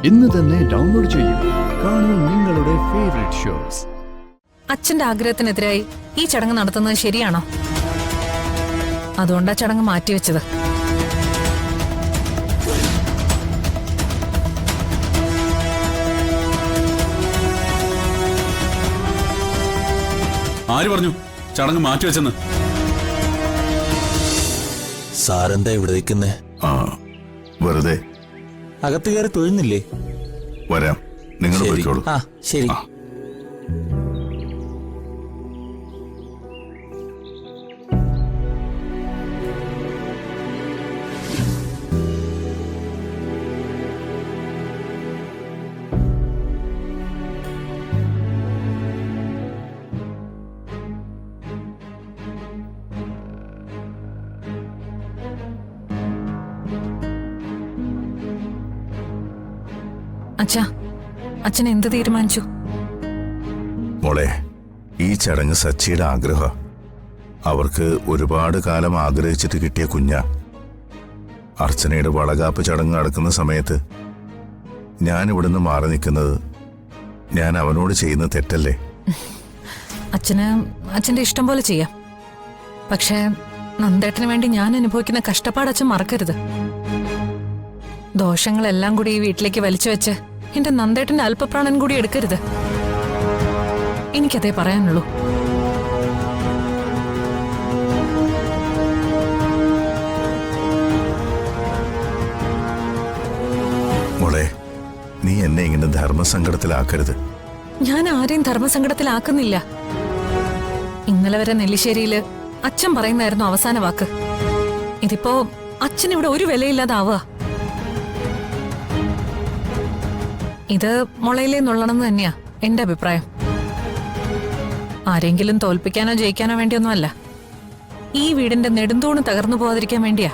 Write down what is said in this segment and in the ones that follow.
ഇന്ന് തന്നെ ഡൗൺലോഡ് ചെയ്യൂ. കാണൂ നിങ്ങളുടെ ഫേവറേറ്റ് ഷോസ്. അച്ഛന്റെ ആഗ്രഹത്തിനെതിരായി ഈ ചടങ്ങ് നടത്തുന്നത് ശരിയാണോ? അതുകൊണ്ടാ ചടങ്ങ് മാറ്റിവെച്ചത്. ആര് പറഞ്ഞു ചടങ്ങ് മാറ്റിവെച്ചെന്ന്? സാരെന്താ ഇവിടെ നിൽക്കുന്നേ? വെറുതെ അകത്ത് കയറി തൊഴുന്നില്ലേ? വരാം, നിങ്ങൾ പോയിക്കോളൂ. ശരി. അച്ഛാ, അച്ഛൻ എന്ത് തീരുമാനിച്ചു? മോളെ, ഈ ചടങ്ങ് സച്ചിയുടെ ആഗ്രഹ. അവർക്ക് ഒരുപാട് കാലം ആഗ്രഹിച്ചിട്ട് കിട്ടിയ കുഞ്ഞാ. അർച്ചനയുടെ വളകാപ്പ് ചടങ്ങ് നടക്കുന്ന സമയത്ത് ഞാൻ ഇവിടുന്ന് മാറി നിൽക്കുന്നത് ഞാൻ അവനോട് ചെയ്യുന്ന തെറ്റല്ലേ? അച്ഛന്റെ ഇഷ്ടം പോലെ ചെയ്യാം. പക്ഷേ നന്ദേട്ടന് വേണ്ടി ഞാൻ അനുഭവിക്കുന്ന കഷ്ടപ്പാട് അച്ഛൻ മറക്കരുത്. ദോഷങ്ങളെല്ലാം കൂടി ഈ വീട്ടിലേക്ക് വലിച്ചു വെച്ച് എന്റെ നന്ദേട്ടന്റെ അല്പപ്രാണൻ കൂടി എടുക്കരുത്. എനിക്കതേ പറയാനുള്ളൂ. മോളെ, നീ എന്നെ ഇങ്ങനെ ധർമ്മസങ്കടത്തിലാക്കരുത്. ഞാൻ ആരെയും ധർമ്മസങ്കടത്തിലാക്കുന്നില്ല. ഇന്നലെ വരെ നെല്ലിശ്ശേരിയില് അച്ഛൻ പറയുന്നായിരുന്നു അവസാന വാക്ക്. ഇതിപ്പോ അച്ഛൻ ഇവിടെ ഒരു വിലയില്ലാതാവുക. ഇത് മുളയിലേ നുള്ളണമെന്ന് തന്നെയാ എന്റെ അഭിപ്രായം. ആരെങ്കിലും തോൽപ്പിക്കാനോ ജയിക്കാനോ വേണ്ടിയൊന്നുമല്ല. ഈ വീടിന്റെ നെടുന്തൂണ് തകർന്നു പോകാതിരിക്കാൻ വേണ്ടിയാ.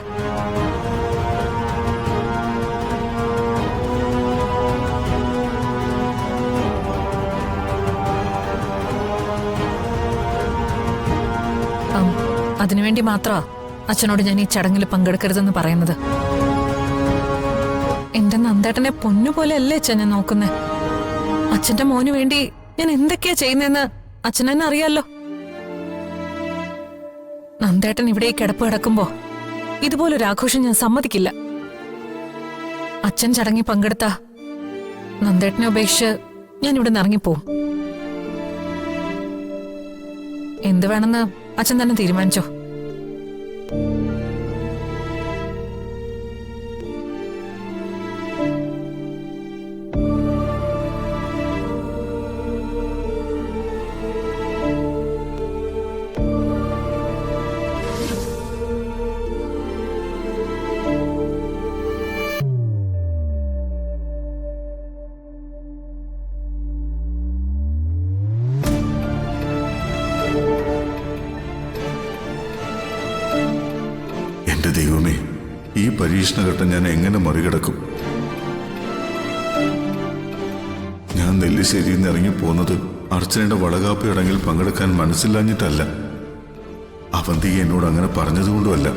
അതിനുവേണ്ടി മാത്രമാ അച്ഛനോട് ഞാൻ ഈ ചടങ്ങിൽ പങ്കെടുക്കരുതെന്ന് പറയുന്നത്. എന്റെ നന്ദേട്ടനെ പൊന്നുപോലെ അല്ലേ അച്ഛൻ ഞാൻ നോക്കുന്നേ. അച്ഛന്റെ മോന് വേണ്ടി ഞാൻ എന്തൊക്കെയാ ചെയ്യുന്നതെന്ന് അച്ഛനെന്നെ അറിയാലോ. നന്ദേട്ടൻ ഇവിടെ കിടപ്പ് കിടക്കുമ്പോ ഇതുപോലൊരു ആഘോഷം ഞാൻ സമ്മതിക്കില്ല. അച്ഛൻ ചടങ്ങിൽ പങ്കെടുത്ത നന്ദേട്ടനെ ഉപേക്ഷിച്ച് ഞാൻ ഇവിടെ നിന്ന് ഇറങ്ങിപ്പോവും. എന്ത് വേണമെന്ന് അച്ഛൻ തന്നെ തീരുമാനിച്ചോ. ദൈവമേ, ഈ പരീക്ഷണഘട്ടം ഞാൻ എങ്ങനെ മറികടക്കും? ഞാൻ നെല്ലിശ്ശേരിയിൽ നിന്ന് ഇറങ്ങിപ്പോന്നത് അർച്ചനയുടെ വളകാപ്പ് ചടങ്ങിൽ പങ്കെടുക്കാൻ മനസ്സില്ലാഞ്ഞിട്ടല്ല. അവന്തിക എന്നോട് അങ്ങനെ പറഞ്ഞതുകൊണ്ടുമല്ല.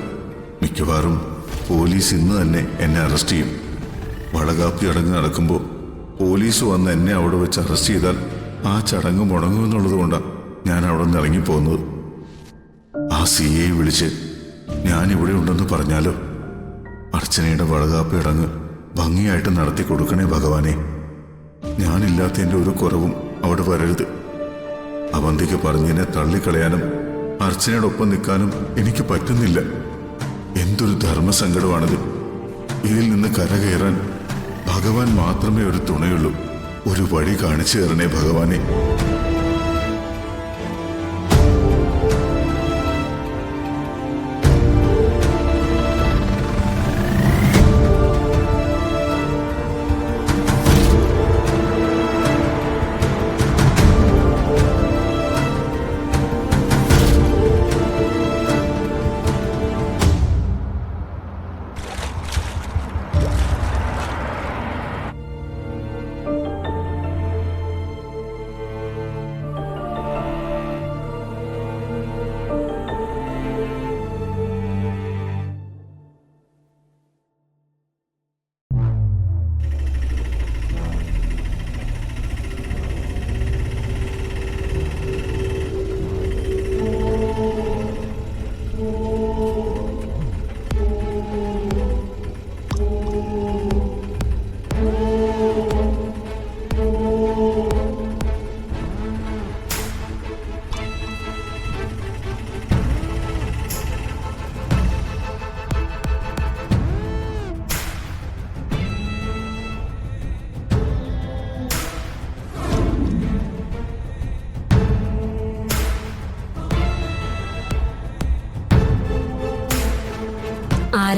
മിക്കവാറും പോലീസ് ഇന്ന് തന്നെ എന്നെ അറസ്റ്റ് ചെയ്യും. വളകാപ്പ് ചടങ്ങ് നടക്കുമ്പോൾ പോലീസ് വന്ന് എന്നെ അവിടെ വെച്ച് അറസ്റ്റ് ചെയ്താൽ ആ ചടങ്ങ് മുടങ്ങുമെന്നുള്ളത് കൊണ്ടാണ് ഞാൻ അവിടെ നിന്ന് ഇറങ്ങിപ്പോകുന്നത്. ആ CA വിളിച്ച് ഞാനിവിടെ ഉണ്ടെന്ന് പറഞ്ഞാലോ? അർച്ചനയുടെ വളകാപ്പ് ചടങ്ങ് ഭംഗിയായിട്ട് നടത്തി കൊടുക്കണേ ഭഗവാനെ. ഞാനില്ലാത്തതിൻ്റെ ഒരു കുറവും അവിടെ വരരുത്. അവന്തിക്ക് പറഞ്ഞതിനെ തള്ളിക്കളയാനും അർച്ചനയുടെ ഒപ്പം നിൽക്കാനും എനിക്ക് പറ്റുന്നില്ല. എന്തൊരു ധർമ്മസങ്കടമാണിത്. ഇതിൽ നിന്ന് കരകയറാൻ ഭഗവാൻ മാത്രമേ ഒരു തുണയുള്ളൂ. ഒരു വഴി കാണിച്ചു തരണേ ഭഗവാനെ.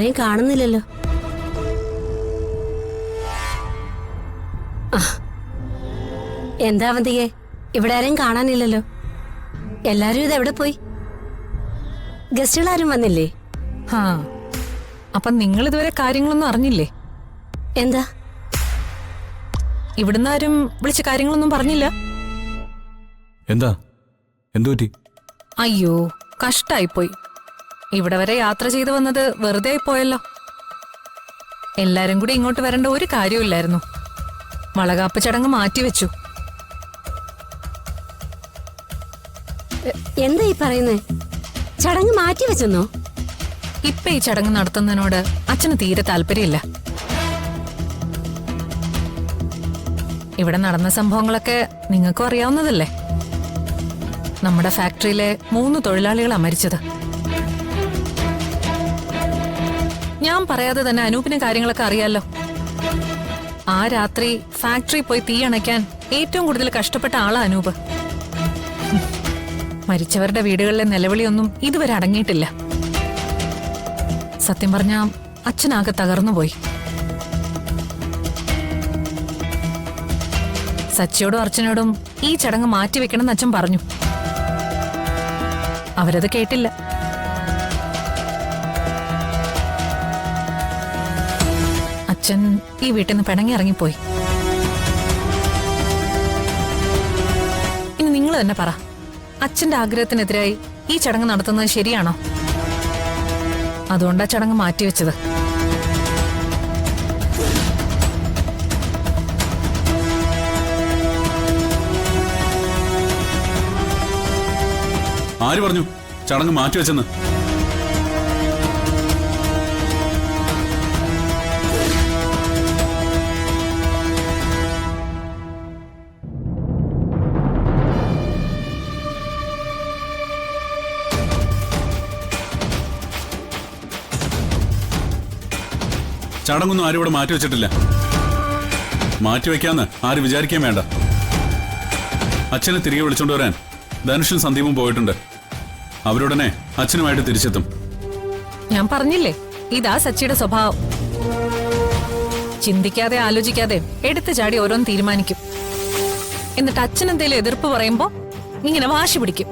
ആരെയും കാണുന്നില്ലല്ലോ. ആ, എന്താ അവന്തികെ, ഇവിടെ ആരെയും കാണാനില്ലല്ലോ. എല്ലാരും ഇതെവിടെ പോയി? ഗസ്റ്റുകളാരും വന്നില്ലേ? ഹാ, അപ്പൊ നിങ്ങൾ ഇതുവരെ കാര്യങ്ങളൊന്നും അറിഞ്ഞില്ലേ? എന്താ? ഇവിടുന്ന് ആരും വിളിച്ച കാര്യങ്ങളൊന്നും പറഞ്ഞില്ല? എന്താ എന്തുപറ്റി? അയ്യോ, കഷ്ടായിപ്പോയി. ഇവിടെ വരെ യാത്ര ചെയ്തു വന്നത് വെറുതെ ആയിപ്പോയല്ലോ. എല്ലാരും കൂടി ഇങ്ങോട്ട് വരേണ്ട ഒരു കാര്യമില്ലായിരുന്നു. വളകാപ്പ് ചടങ്ങ് മാറ്റിവെച്ചു. എന്താ ഈ പറയുന്നേ? ചടങ്ങ് മാറ്റി വെച്ചെന്നോ? ഇപ്പൊ ഈ ചടങ്ങ് നടത്തുന്നതിനോട് അച്ഛന് തീരെ താല്പര്യമില്ല. ഇവിടെ നടന്ന സംഭവങ്ങളൊക്കെ നിങ്ങൾക്കും അറിയാവുന്നതല്ലേ. നമ്മുടെ ഫാക്ടറിയിലെ 3 തൊഴിലാളികളാണ് മരിച്ചത്. ഞാൻ പറയാതെ തന്നെ അനൂപിന് കാര്യങ്ങളൊക്കെ അറിയാലോ. ആ രാത്രി ഫാക്ടറി പോയി തീ അണയ്ക്കാൻ ഏറ്റവും കൂടുതൽ കഷ്ടപ്പെട്ട ആളാ അനൂപ്. മരിച്ചവരുടെ വീടുകളിലെ നിലവിളിയൊന്നും ഇതുവരെ അടങ്ങിയിട്ടില്ല. സത്യം പറഞ്ഞാ അച്ഛനാകെ തകർന്നുപോയി. സച്ചിയോടും അർച്ചനയോടും ഈ ചടങ്ങ് മാറ്റിവെക്കണമെന്ന് അച്ഛൻ പറഞ്ഞു. അവരത് കേട്ടില്ല. അച്ഛൻ ഈ വീട്ടിൽ നിന്ന് പിണങ്ങി ഇറങ്ങിപ്പോയി. ഇനി നിങ്ങൾ തന്നെ പറ, അച്ഛന്റെ ആഗ്രഹത്തിനെതിരായി ഈ ചടങ്ങ് നടത്തുന്നത് ശരിയാണോ? അതുകൊണ്ടാ ചടങ്ങ് മാറ്റിവെച്ചത്. ആര് പറഞ്ഞു ചടങ്ങ് മാറ്റിവെച്ചെന്ന്? ചടങ്ങൊന്നും ആരും ഇവിടെ മാറ്റിവെച്ചിട്ടില്ല. മാറ്റിവെക്കാന്ന് ആരും വിചാരിക്കാൻ വേണ്ട. അച്ഛനെ തിരികെ വിളിച്ചോണ്ട് വരാൻ ധനുഷും സന്ദീപും പോയിട്ടുണ്ട്. അവരുടനെ അച്ഛനുമായിട്ട് തിരിച്ചെത്തും. ഞാൻ പറഞ്ഞില്ലേ, ഇതാ സച്ചിയുടെ സ്വഭാവം. ചിന്തിക്കാതെ ആലോചിക്കാതെ എടുത്തു ചാടി ഓരോന്ന് തീരുമാനിക്കും. എന്നിട്ട് അച്ഛൻ എന്തേലും എതിർപ്പ് പറയുമ്പോ ഇങ്ങനെ വാശി പിടിക്കും.